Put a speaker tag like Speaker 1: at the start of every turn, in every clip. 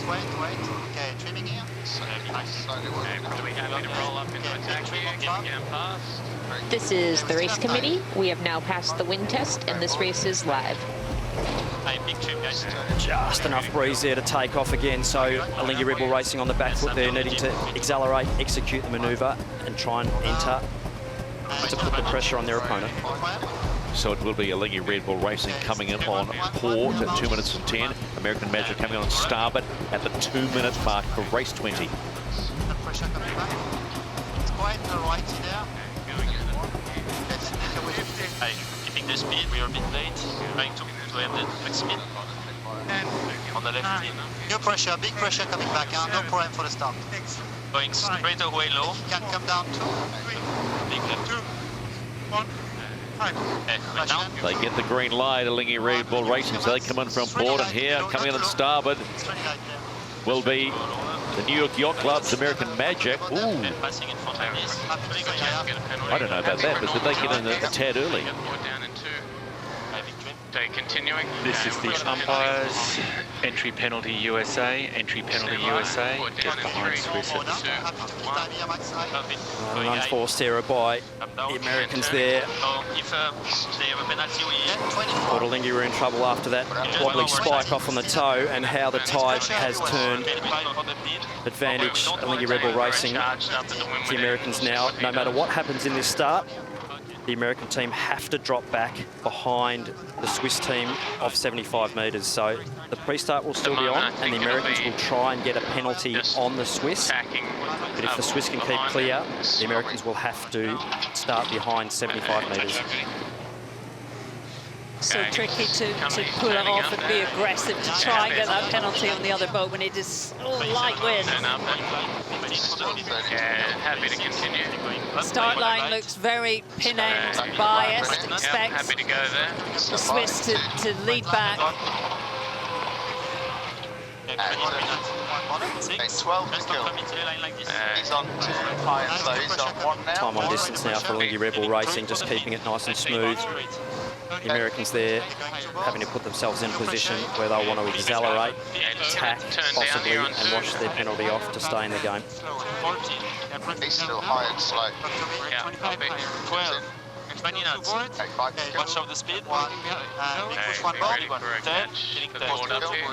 Speaker 1: wait. Okay, trimming here.
Speaker 2: Do we have to roll up into attack here? Get past.
Speaker 3: This is the race committee. We have now passed the wind test, and this race is live.
Speaker 2: Big trim, guys.
Speaker 4: Just enough breeze there to take off again, so Alinghi Red Bull Racing on the back foot there, needing to accelerate, execute the manoeuvre, and try and enter to put the pressure on their opponent.
Speaker 5: So it will be Alinghi Red Bull Racing coming in on port at 2 minutes and 10. American Magic coming on starboard at the 2-minute mark for race 20.
Speaker 1: The pressure coming back. It's quite righty there.
Speaker 2: Hey, keeping the speed, we are a bit late. Trying to have the max speed. On the left in.
Speaker 1: New pressure, big pressure coming back. No problem for the start.
Speaker 2: Going straight away low.
Speaker 1: Can come down to
Speaker 2: Big left.
Speaker 1: 2, 1, 5.
Speaker 2: Right now.
Speaker 5: They get the green light, Alinghi Red Bull Racing, so they come in from port, and here, coming in on starboard, will be the New York Yacht Club's American Magic. Ooh,
Speaker 2: Passing in front of this.
Speaker 5: I don't know about that, but did they get in a tad early?
Speaker 2: So continuing.
Speaker 6: This is the umpires. Entry penalty USA. Entry penalty USA. Get behind Swiss at the start.
Speaker 4: An unforced error by the Americans there.
Speaker 2: If they have a penalty,
Speaker 4: Port Alinghi were in trouble after that wobbling spike off on the toe, and how the tide has turned. Advantage Alinghi Red Bull Racing. The Americans now, no matter what happens in this start, the American team have to drop back behind the Swiss team of 75 metres. So the pre-start will still be on, and the Americans will try and get a penalty on the Swiss. But if the Swiss can keep clear, the Americans will have to start behind 75 metres.
Speaker 7: So tricky to pull it off and be aggressive to try and get that penalty on the other boat when it is light wind.
Speaker 2: Happy to continue.
Speaker 7: Start line looks very pin end biased. Expect
Speaker 2: Happy to go there.
Speaker 7: the Swiss to lead back.
Speaker 1: 12 to kill. He's on 2 high and low. He's on 1 now.
Speaker 4: Time on distance now for Alinghi Red Bull Racing, just keeping it nice and smooth. The Americans there having to put themselves in a position where they'll want to accelerate, attack possibly, and wash their penalty off to stay in the game.
Speaker 1: He's still high and slow.
Speaker 2: Yeah, 12. 20 knots. Watch out the speed.
Speaker 1: Push one
Speaker 2: Ready
Speaker 1: more.
Speaker 2: for a catch. Getting the board up here.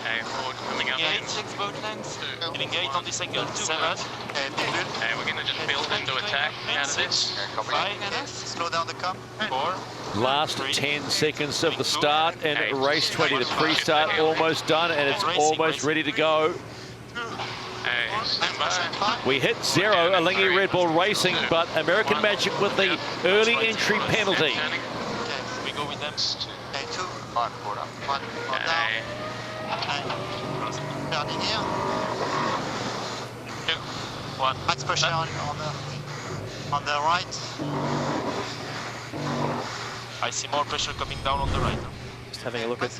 Speaker 2: Okay, forward coming up.
Speaker 1: Gate, 6 boat lengths.
Speaker 2: Getting gate on the second. 7. Okay, we're going to just build into attack out of this.
Speaker 1: 5. Slow down the come.
Speaker 2: 4.
Speaker 5: Last 10 seconds of the start, and race 20, the pre-start almost done, and it's almost ready to go. We hit 0, Alinghi Red Bull Racing, but American Magic with the early entry penalty.
Speaker 2: We go with them.
Speaker 1: Okay, 2. 1 quarter. 1 down. Turning here.
Speaker 2: 2. 1.
Speaker 1: Max pressure on the right.
Speaker 2: I see more pressure coming down on the right.
Speaker 4: Just having a look at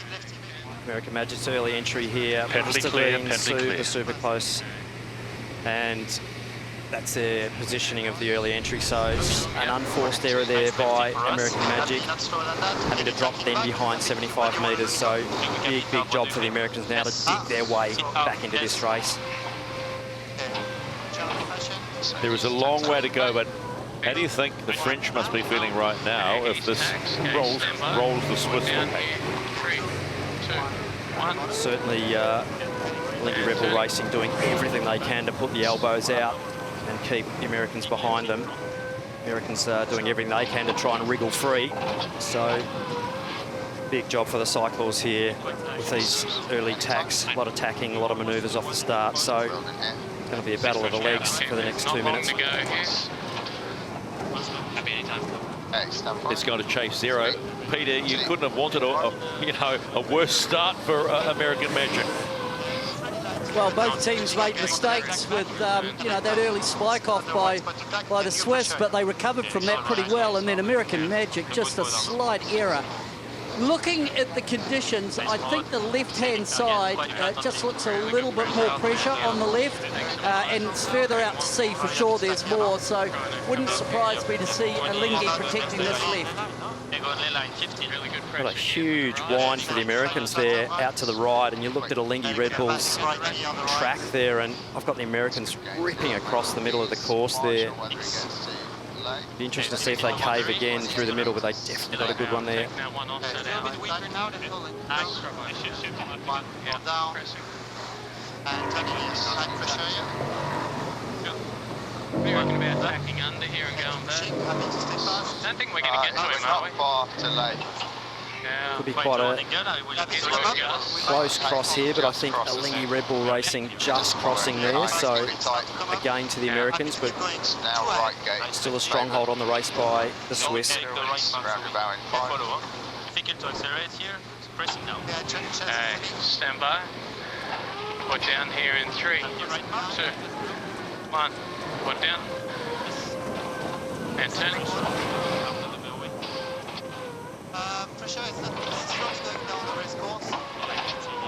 Speaker 4: American Magic's early entry here.
Speaker 6: Penalty clear, penalty clear.
Speaker 4: Super close. And that's their positioning of the early entry. So it's an unforced error there by American Magic, having to drop them behind 75 metres. So big job for the Americans now to dig their way back into this race.
Speaker 5: There is a long way to go, but how do you think the French must be feeling right now if this rolls the Swiss way?
Speaker 2: 3, 2, 1.
Speaker 4: Certainly, Alinghi Red Bull Racing doing everything they can to put the elbows out and keep the Americans behind them. Americans doing everything they can to try and wriggle free. So, big job for the cyclists here with these early tacks. A lot of tacking, a lot of manoeuvres off the start. So, it's going to be a battle of the legs for the next 2 minutes.
Speaker 5: It's going to chase 0. Peter, you couldn't have wanted a worse start for American Magic.
Speaker 8: Well, both teams made mistakes with, that early spike off by the Swiss, but they recovered from that pretty well. And then American Magic, just a slight error. Looking at the conditions, I think the left-hand side just looks a little bit more pressure on the left, and it's further out to sea for sure. There's more, so wouldn't surprise me to see Alinghi protecting this left.
Speaker 4: Got a huge wind for the Americans there out to the right, and you looked at Alinghi Red Bull's track there, and I've got the Americans ripping across the middle of the course there. Be interesting to see if they cave again through the middle, but they definitely got a good one there.
Speaker 2: We're talking about tacking under here and going back. I don't think we're going to get to him, are we?
Speaker 1: Not far to late.
Speaker 2: Yeah,
Speaker 4: Could be quite a close cross here, but I think Alinghi Red Bull Racing just crossing there, so again to the Americans, but still a stronghold on the race by the Swiss.
Speaker 2: Difficult to accelerate here. It's pressing now. Okay, stand by. Put down here in 3, 2, 1. Put down. And turning.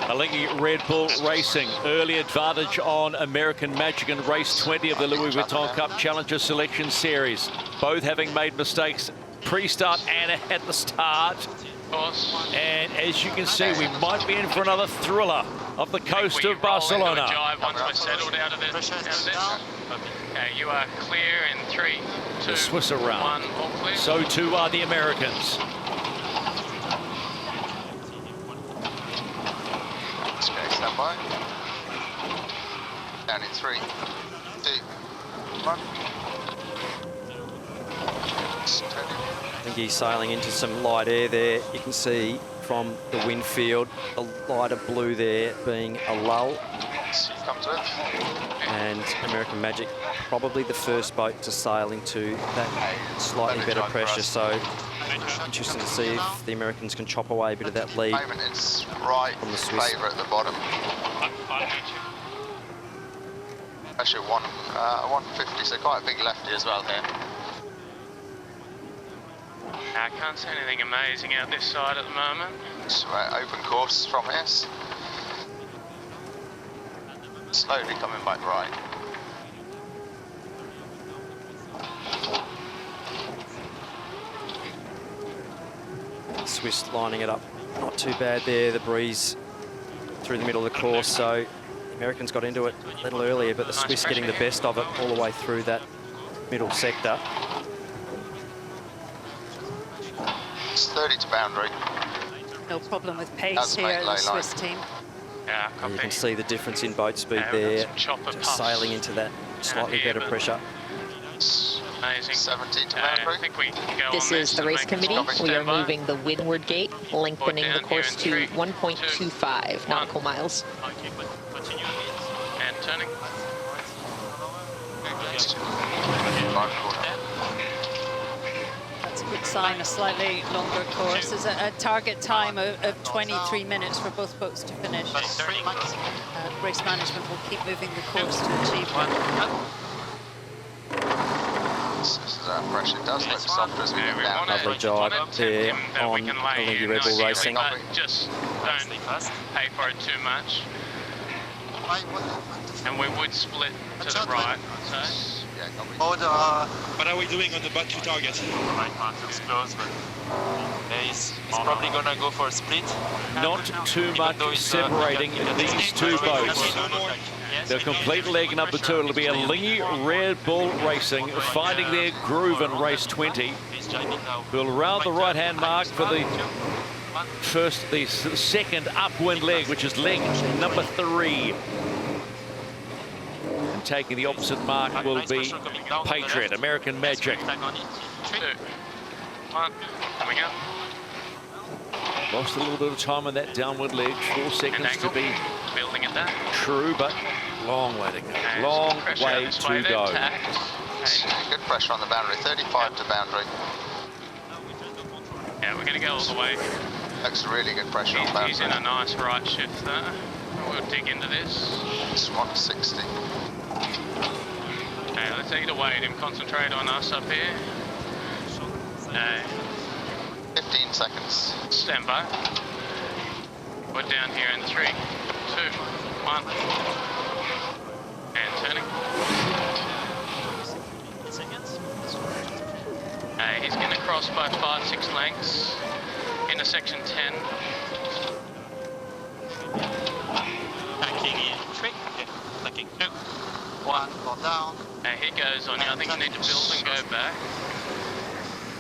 Speaker 5: Alinghi Red Bull Racing, early advantage on American Magic in race 20 of the Louis Vuitton Cup Challenger Selection Series. Both having made mistakes pre-start and at the start. And as you can see, we might be in for another thriller off the coast of Barcelona.
Speaker 2: Once we're settled out of this. Okay, you are clear in 3, 2,
Speaker 5: The Swiss are around.
Speaker 2: 1, all clear.
Speaker 5: So too are the Americans.
Speaker 1: Okay, stand by. Down in 3, 2, 1.
Speaker 4: I think he's sailing into some light air there. You can see from the wind field, a lighter blue there being a lull.
Speaker 1: Come to it.
Speaker 4: And American Magic probably the first boat to sail into that slightly better pressure, so interesting to see if the Americans can chop away a bit of that lead
Speaker 1: At the moment it's right
Speaker 4: from the Swiss.
Speaker 1: favour at the bottom. Actually 150, so quite a big lefty as well here.
Speaker 2: I can't see anything amazing out this side at the moment.
Speaker 1: It's open course from here. Slowly coming back right.
Speaker 4: Swiss lining it up not too bad there, the breeze through the middle of the course, so the Americans got into it a little earlier, but the Swiss getting the best of it all the way through that middle sector.
Speaker 1: It's 30 to boundary.
Speaker 7: No problem with pace here, the Swiss team.
Speaker 2: Yeah,
Speaker 4: And you can see the difference in boat speed there, just sailing into that slightly better pressure.
Speaker 2: Amazing.
Speaker 1: 17 to
Speaker 2: I
Speaker 1: boundary.
Speaker 2: think we can go
Speaker 3: This
Speaker 2: on
Speaker 3: is the race committee. We are moving the windward gate, lengthening the course to 1.25 nautical miles.
Speaker 2: Okay, continue and turning.
Speaker 7: That's a good sign, a slightly longer course. There's a target time of 23 minutes for both boats to finish. Race management will keep moving the course to achieve that.
Speaker 1: Pressure does look softer as we get down.
Speaker 4: Lovely job there on Alinghi Red Bull Racing.
Speaker 2: Just don't pay for it too much. And we would split to the right, I'd say.
Speaker 9: What are we doing on the butt to target?
Speaker 2: Right mark looks close, but he's probably gonna go for a split.
Speaker 5: Not too much separating these two boats. They're complete leg number 2. It'll be Alinghi Red Bull Racing finding their groove in race 20. We'll round the right-hand mark for the second upwind leg, which is leg number 3. And taking the opposite mark will be Patriot, American Magic.
Speaker 2: 2, 1, coming up.
Speaker 5: Lost a little bit of time on that downward leg, 4 seconds to be
Speaker 2: building at that.
Speaker 5: true, but long way to go. Long way to go.
Speaker 1: Good pressure on the boundary, 35 to boundary.
Speaker 2: Yeah, we're going to go all the way.
Speaker 1: Looks really good pressure on boundary.
Speaker 2: He's in a nice right shift there. We'll dig into this.
Speaker 1: It's 160.
Speaker 2: Okay, let's take it away and concentrate on us up here.
Speaker 1: 15 seconds.
Speaker 2: Stand by. Put down here in 3, 2, 1. And turning. He's going to
Speaker 10: across by 5-6 lengths into section 10.
Speaker 2: Tacking in 3. Okay. Tacking 2. 1.
Speaker 1: Or down.
Speaker 10: He goes on you. I think you need to build and go back.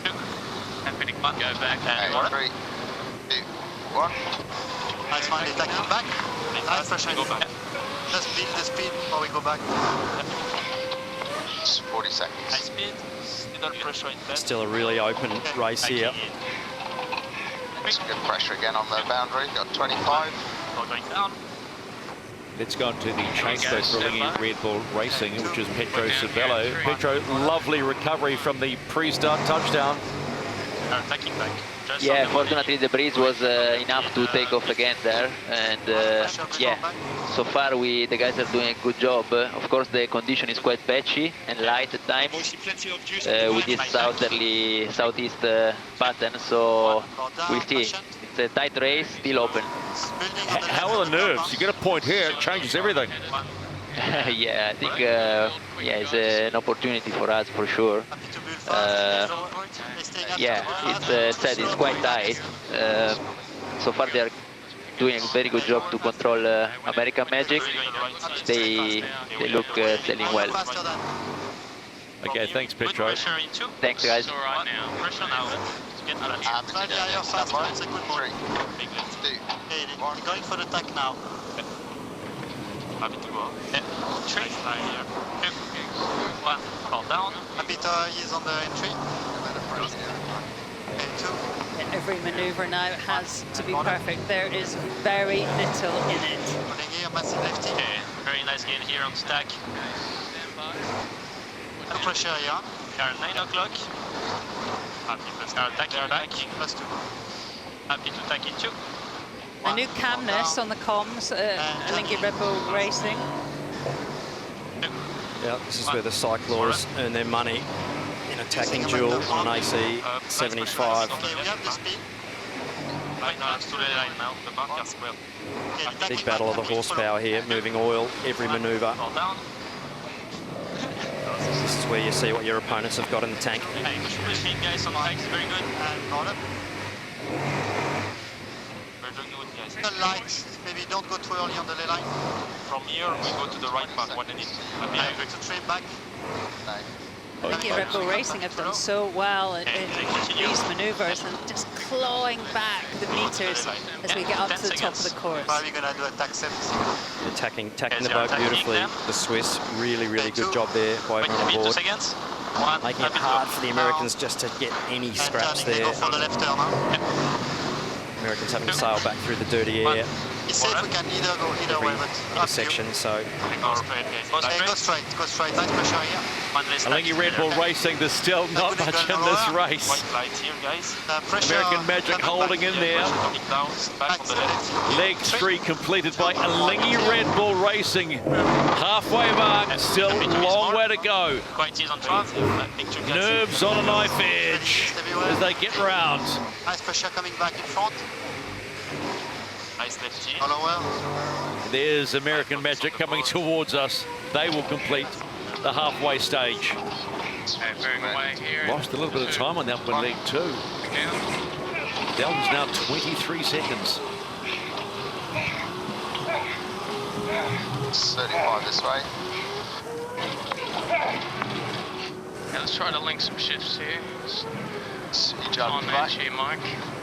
Speaker 2: 2.
Speaker 10: Happy to go back.
Speaker 1: And 3, 2, 1.
Speaker 2: Nice one. Tacking back. Nice pressure. Go back.
Speaker 1: The speed, or we go back. 40 seconds.
Speaker 2: High speed. Still pressure in 10.
Speaker 4: Still a really open race here.
Speaker 1: Some good pressure again on the boundary. Got 25.
Speaker 2: Going down.
Speaker 5: Let's go on to the chamber for Alinghi Red Bull Racing, which is Pedro Cervello. Pedro, lovely recovery from the pre-start touchdown.
Speaker 2: Tacking back.
Speaker 11: Yeah, fortunately the breeze was enough to take off again there, and yeah, so far the guys are doing a good job. Of course the condition is quite patchy and light at times with this southeast pattern, so we'll see. It's a tight race, still open.
Speaker 5: How are the nerves? You get a point here, it changes everything.
Speaker 11: Yeah, I think yeah, it's an opportunity for us for sure. Yeah, it's said it's quite tight. So far they are doing a very good job to control American Magic. They look selling well.
Speaker 5: Okay, thanks Pedro.
Speaker 11: Thanks guys.
Speaker 2: Pressure now.
Speaker 1: Going for the tack now.
Speaker 2: Happy to go. 3. 2. 1. Fall down.
Speaker 1: Happy is on the entry. Okay, 2.
Speaker 7: Every manoeuvre now has to be perfect. There is very little in it.
Speaker 2: Okay, very nice gain here on stack.
Speaker 1: No pressure here.
Speaker 2: We are 9 o'clock. Happy to start tacking.
Speaker 1: Plus 2.
Speaker 2: Happy to tack in 2.
Speaker 7: A new calmness on the comms, Alinghi Red Bull Racing.
Speaker 4: Yeah, this is where the cyclors earn their money in a tacking duel on AC 75.
Speaker 1: Okay, we have the speed.
Speaker 2: Right now, it's to the line now. The bunker square.
Speaker 4: Big battle of the horsepower here, moving oil every manoeuvre.
Speaker 2: Fall down.
Speaker 4: This is where you see what your opponents have got in the tank.
Speaker 2: Hey, good speed, guys, on the tanks. Very good.
Speaker 1: And bottom.
Speaker 2: We're doing good, guys.
Speaker 1: The light, maybe don't go too early on the ley line.
Speaker 2: From here, we go to the right back. What they need. Happy
Speaker 1: Go to trim back. Nice.
Speaker 7: Alinghi Red Bull Racing have done so well in these manoeuvres and just clawing back the meters as we get up to the top of the course.
Speaker 1: Probably gonna do a tack set.
Speaker 4: Tacking the boat beautifully. The Swiss, really good job there by everyone on board. Making it hard for the Americans just to get any scraps there.
Speaker 1: Go for the left turn now.
Speaker 4: Americans having to sail back through the dirty air.
Speaker 1: He said we can either go either way, but
Speaker 4: intersection, so
Speaker 2: Go straight.
Speaker 1: Go straight. Nice pressure here.
Speaker 5: Alinghi Red Bull Racing, there's still not much in this race.
Speaker 2: White light here, guys.
Speaker 5: American Magic holding in there.
Speaker 2: Coming down, back on the left.
Speaker 5: Leg 3 completed by Alinghi Red Bull Racing. Halfway mark, still a long way to go.
Speaker 2: Quite easy on track.
Speaker 5: Nerves on a knife edge as they get round.
Speaker 1: Nice pressure coming back in front.
Speaker 2: Nice left here.
Speaker 1: Follow well.
Speaker 5: There's American Magic coming towards us. They will complete the halfway stage.
Speaker 10: Veering away here.
Speaker 5: Lost a little bit of time on that one, leg 2. That one's now 23 seconds.
Speaker 1: 35 this way.
Speaker 10: Yeah, let's try to link some shifts here.
Speaker 1: You jump
Speaker 10: On
Speaker 1: back.
Speaker 10: edge here, Mike.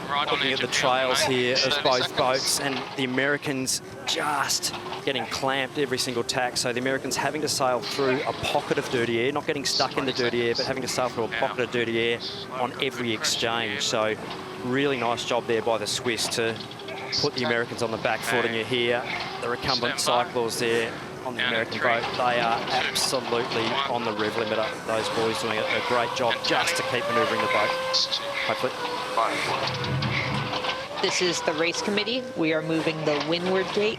Speaker 10: Right on
Speaker 4: looking
Speaker 10: edge
Speaker 4: at the
Speaker 10: of
Speaker 4: trails
Speaker 10: mate.
Speaker 4: here of
Speaker 1: 30
Speaker 4: both
Speaker 1: seconds.
Speaker 4: boats, and the Americans just getting clamped every single tack. So the Americans having to sail through a pocket of dirty air, not getting stuck in the dirty air, but having to sail through a pocket of dirty air on every exchange. So really nice job there by the Swiss to put the Americans on the back foot. And you hear the recumbent cyclors there on the American boat. They are absolutely on the rev limiter. Those boys doing a great job just to keep manoeuvring the boat. Hopefully.
Speaker 3: This is the race committee. We are moving the windward gate,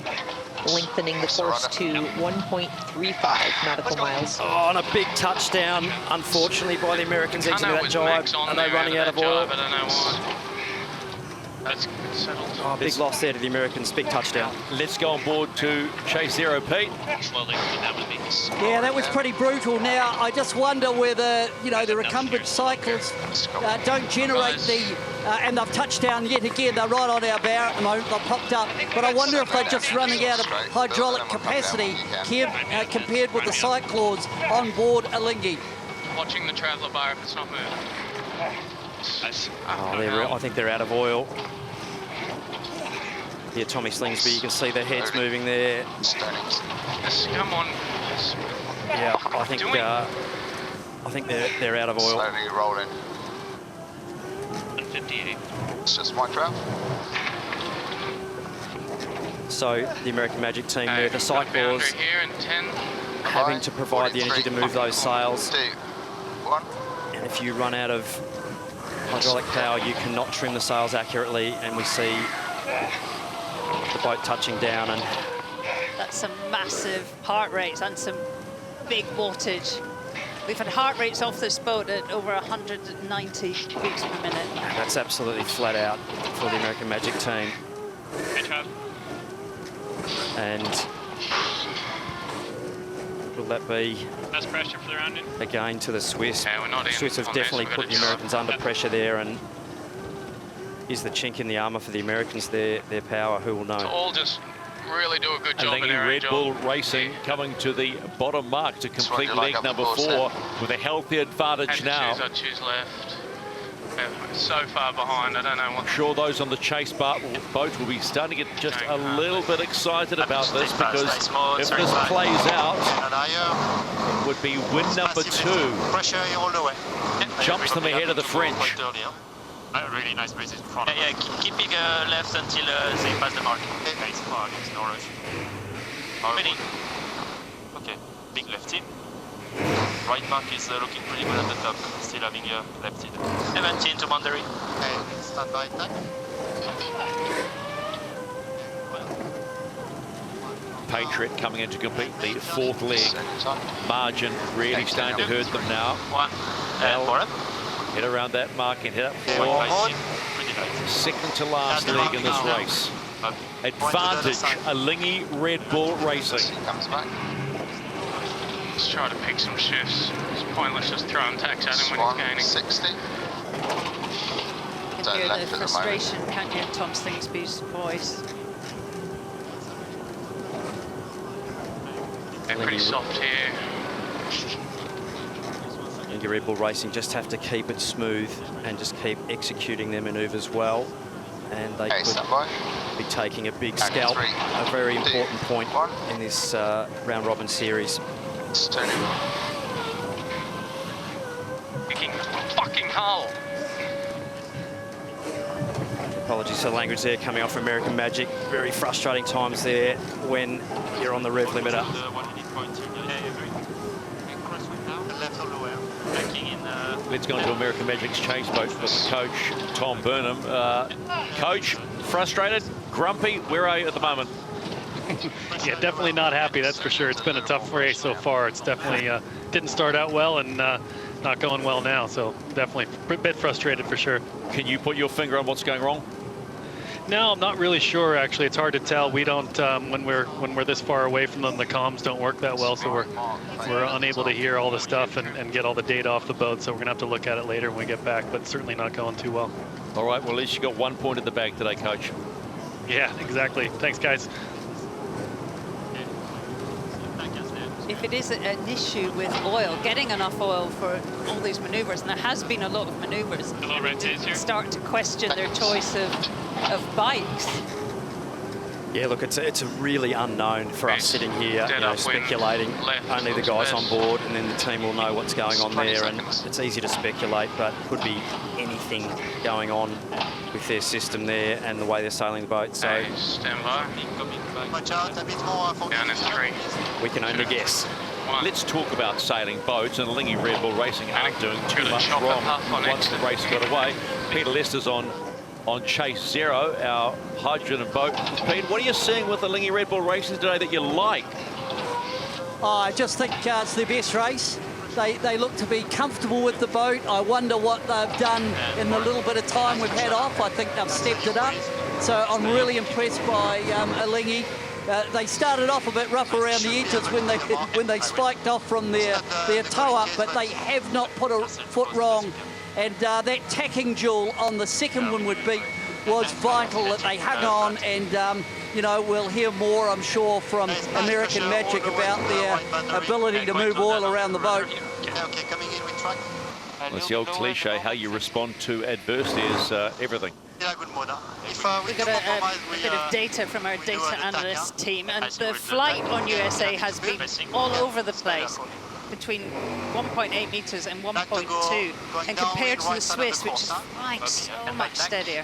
Speaker 3: lengthening the course to 1.35 nautical miles.
Speaker 4: Oh, and a big touchdown, unfortunately, by the Americans exiting that jibe. Are they running out of oil?
Speaker 10: I don't know why. That's settled.
Speaker 4: Oh, big loss there to the Americans, big touchdown.
Speaker 5: Let's go on board to Chase Zero, Pete.
Speaker 8: Yeah, that was pretty brutal. Now, I just wonder whether, you know, the recumbent cycles don't generate the... and they've touched down yet again. They're right on our bow at the moment. They've popped up. But I wonder if they're just running out of hydraulic capacity compared with the cyclones on board Alinghi.
Speaker 10: Watching the traveller bar if it's not moving.
Speaker 4: Oh, I think they're out of oil. Here, Tommy Slingsby, you can see their heads moving there.
Speaker 10: Come on.
Speaker 4: Yeah, I think they're out of oil.
Speaker 1: Slowly rolling.
Speaker 10: 58.
Speaker 1: It's just my trap.
Speaker 4: So the American Magic team there, the Cyclaws
Speaker 10: Here in 10.
Speaker 4: having to provide the energy to move those sails.
Speaker 1: 2, 1.
Speaker 4: And if you run out of hydraulic power, you cannot trim the sails accurately, and we see the boat touching down. And
Speaker 7: that's some massive heart rates and some big wattage. We've had heart rates off this boat at over 190 beats per minute.
Speaker 4: that's absolutely flat out for the American Magic team. And will that be
Speaker 10: That's pressure for the rounding.
Speaker 4: again to the Swiss?
Speaker 10: Yeah, we're not
Speaker 4: The
Speaker 10: in
Speaker 4: Swiss have
Speaker 10: on this,
Speaker 4: definitely
Speaker 10: we've
Speaker 4: put
Speaker 10: got
Speaker 4: the
Speaker 10: to
Speaker 4: Americans under pressure there, and is the chink in the armour for the Americans their power? Who will know?
Speaker 10: All just really do a good job in
Speaker 5: Alinghi
Speaker 10: their
Speaker 5: Red
Speaker 10: job.
Speaker 5: Bull Racing coming to the bottom mark to complete leg number 4 with a healthy advantage now.
Speaker 10: I choose left. So far behind, I don't know what.
Speaker 5: I'm sure those on the chase boat will be starting to get just a little bit excited about this, because if this plays out, it would be win number 2.
Speaker 2: Pressure all the way.
Speaker 5: Jumps them ahead of the French.
Speaker 2: Really nice braces in front. Yeah, keeping left until they pass the mark. Okay, it's far, it's no rush. Ready? Okay, big left in. Right mark is looking pretty good at the top, still having left in. 17 to boundary. Okay, stand by attack.
Speaker 5: Patriot coming in to complete the 4th leg. Margin really starting to hurt them now. Hit around that mark and hit up for second to last leg in this race. Advantage, Alinghi Red Bull Racing.
Speaker 10: Let's try to pick some shifts. It's pointless just throwing tacks at him when he's gaining.
Speaker 1: 60.
Speaker 7: You can hear the frustration, can't you, in Tom Slingsby's voice?
Speaker 10: They're pretty soft here.
Speaker 4: Alinghi Red Bull Racing just have to keep it smooth and just keep executing their manoeuvres well, and they could be taking a big scalp, a very important point in this round robin series.
Speaker 10: Picking fucking hull.
Speaker 4: Apologies for the language there coming off American Magic. Very frustrating times there when you're on the rev limiter.
Speaker 5: Let's go into American Magic's chase boat with coach Tom Burnham. Coach, frustrated, grumpy, where are you at the moment?
Speaker 12: Yeah, definitely not happy, that's for sure. It's been a tough race so far. It's definitely didn't start out well and not going well now, so definitely a bit frustrated for sure.
Speaker 5: Can you put your finger on what's going wrong?
Speaker 12: No, I'm not really sure, actually. It's hard to tell. We don't, when we're this far away from them, the comms don't work that well, so we're unable to hear all the stuff and get all the data off the boat, so we're gonna have to look at it later when we get back, but certainly not going too well.
Speaker 5: All right, well, at least you got 1 point in the bag today, Coach.
Speaker 12: Yeah, exactly. Thanks, guys.
Speaker 7: If it is an issue with oil, getting enough oil for all these manoeuvres, and there has been a lot of manoeuvres, start to question their choice of bikes.
Speaker 4: Yeah, look, it's a really unknown for us sitting here, you know, speculating. Only the guys on board, and then the team will know what's going on there. And it's easy to speculate, but could be anything going on with their system there and the way they're sailing the boat. So
Speaker 10: Stand by. Down in 3.
Speaker 4: we can only guess.
Speaker 5: Let's talk about sailing boats, and Alinghi Red Bull Racing aren't doing too much wrong once the race got away. Peter Lester's on Chase Zero, our hydrogen boat. Pete, what are you seeing with Alinghi Red Bull Racing today that you like?
Speaker 8: I just think it's their best race. They look to be comfortable with the boat. I wonder what they've done in the little bit of time we've had off. I think they've stepped it up. So I'm really impressed by Alinghi. They started off a bit rough around the edges when they spiked off from their tow up, but they have not put a foot wrong. And that tacking duel on the second windward beat was vital, that they hung on, and you know, we'll hear more, I'm sure, from American Magic about their ability to move oil around the boat.
Speaker 5: Well, it's the old cliche, how you respond to adversity is everything.
Speaker 7: We've got a bit of data from our data analyst team, and the flight on USA has been all over the place, between 1.8 meters and 1.2, and compared to the Swiss, which is flying so much steadier.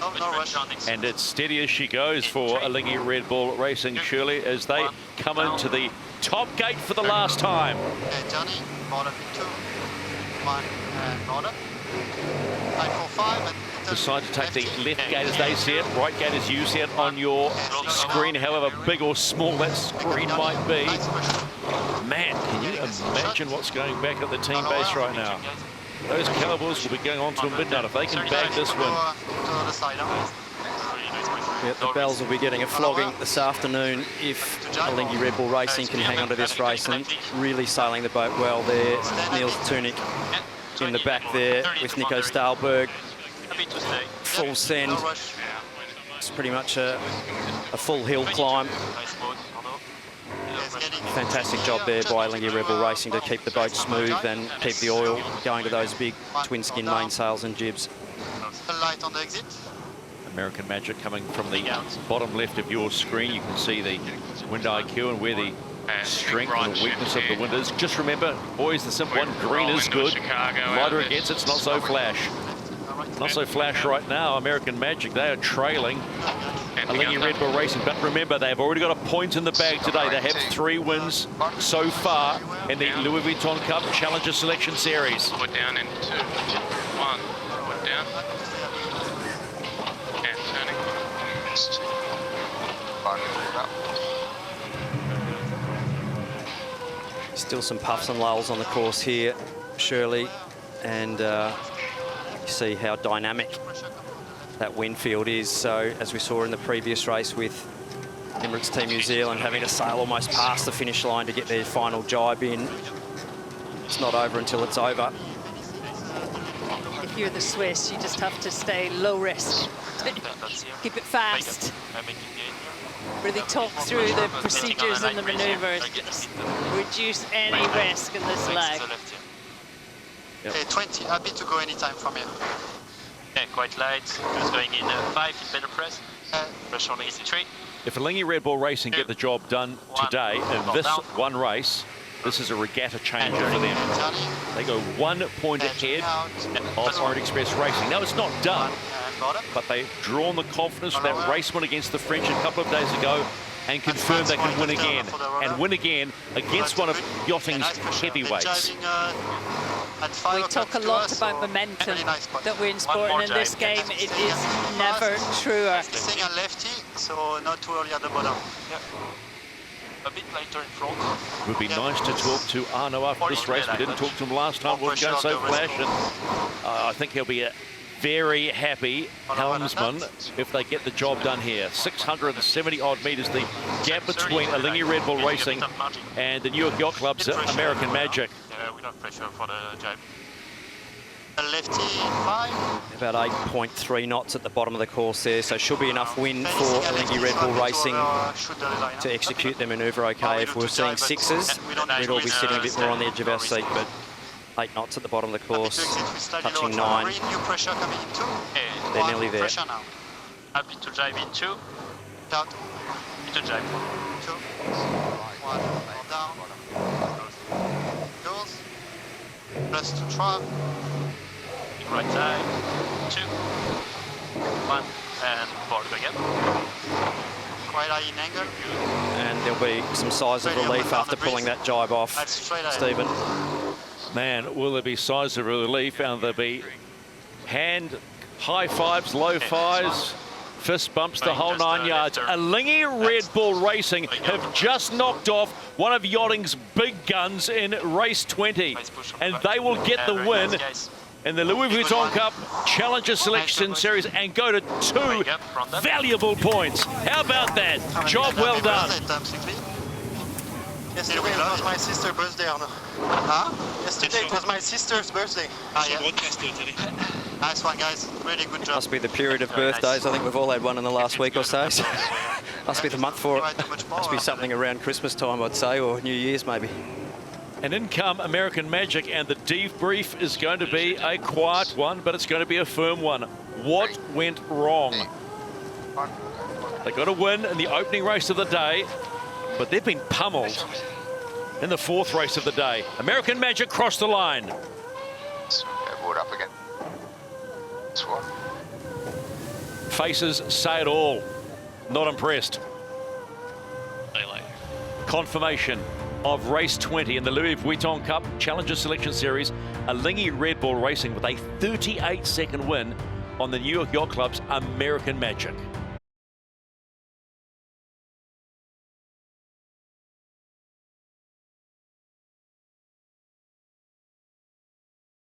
Speaker 5: And it's steady as she goes for Alinghi Red Bull Racing, Shirley, as they come into the top gate for the last time.
Speaker 1: Okay, Johnny, bottom 2, 1, and bottom. 945 and
Speaker 5: decide to take the left gate as they see it, right gate as you see it on your screen, however big or small that screen might be. Man, can you imagine what's going back at the team base right now? Those Cowboys will be going on to midnight if they can bag this win.
Speaker 4: Yep, the Bells will be getting a flogging this afternoon if Alinghi Red Bull Racing can hang on to this race, and really sailing the boat well there. Niels Tunick in the back there with Nico Stahlberg. Full send. It's pretty much a full hill climb. Fantastic job there by Alinghi Red Bull Racing to keep the boat smooth and keep the oil going to those big twin skin mainsails and jibs.
Speaker 1: light on the exit.
Speaker 5: American Magic coming from the bottom left of your screen. You can see the wind IQ and where the strength and weakness of the wind is. Just remember, boys, the simple one, green is good. Lighter it gets, it's not so flash. Not so flash right now. American Magic, they are trailing Alinghi Red Bull Racing. But remember, they've already got a point in the bag today. They have 3 wins so far in the Louis Vuitton Cup Challenger Selection Series.
Speaker 10: Put down in 2, 1, put down. And turning.
Speaker 4: Still some puffs and lulls on the course here, Shirley, and you see how dynamic that wind field is. So as we saw in the previous race with Emirates Team New Zealand having to sail almost past the finish line to get their final jibe in, it's not over until it's over.
Speaker 7: If you're the Swiss, you just have to stay low risk. Keep it fast. Really talk through the procedures and the maneuvers. Just reduce any risk in this leg.
Speaker 1: Okay, 20, happy to go anytime from here.
Speaker 2: Yeah, quite light. It's going in 5 in better press. Pressure on easy 3.
Speaker 5: If Alinghi Red Bull Racing get the job done today in this one race, this is a regatta changer for them. They go 1 point ahead of Orient Express Racing. Now, it's not done, but they've drawn the confidence from that race win against the French a couple of days ago and confirmed they can win again. And win again against one of yachting's heavyweights.
Speaker 7: We talk a lot about momentum that we're in sport, and in this game it is never truer.
Speaker 1: Sing a lefty, so not too early at the bottom.
Speaker 2: A bit lighter in front.
Speaker 5: It would be nice to talk to Arno after this race. We didn't talk to him last time. Wasn't going so flash, and I think he'll be a very happy helmsman if they get the job done here. 670 odd metres, the gap between Alinghi Red Bull Racing and the New York Yacht Club's American Magic.
Speaker 2: Without pressure for the jibe.
Speaker 1: Lefty 5.
Speaker 4: About 8.3 knots at the bottom of the course there, so should be enough wind for Alinghi Red Bull Racing to execute their manoeuvre okay. If we're seeing 6s, we'd all be sitting a bit more on the edge of our seat, but 8 knots at the bottom of the course, touching 9. They're nearly there.
Speaker 2: Happy to jibe in 2.
Speaker 1: Out.
Speaker 2: Into jibe.
Speaker 1: 2. 1. Down. Goes. Press to trap.
Speaker 2: Right side. 2. 1. And forward again.
Speaker 1: Quite high in angle.
Speaker 4: And there'll be some sighs of relief after pulling that jibe off, Stephen.
Speaker 5: Man, will there be sighs of relief, and there'll be hand high fives, low fives fist bumps, the whole 9 yards. Alinghi Red Bull Racing have just knocked off one of yachting's big guns in race 20, and they will get the win in the Louis Vuitton Cup Challenger Selection Series and go to 2 valuable points. How about that? Job well done.
Speaker 1: Yesterday it was my sister's birthday. Huh? Yesterday it was my sister's birthday. Nice one, guys. Really good job.
Speaker 4: Must be the period of birthdays. I think we've all had one in the last week or so. Must be the month for it. Must be something around Christmas time, I'd say, or New Year's maybe.
Speaker 5: And in come American Magic, and the debrief is going to be a quiet one, but it's going to be a firm one. What went wrong? They got a win in the opening race of the day, but they've been pummeled in the 4th race of the day. American Magic crossed the line.
Speaker 13: Up again.
Speaker 5: Faces say it all. Not impressed. Confirmation of race 20 in the Louis Vuitton Cup Challenger Selection Series. Alinghi Red Bull Racing with a 38-second win on the New York Yacht Club's American Magic.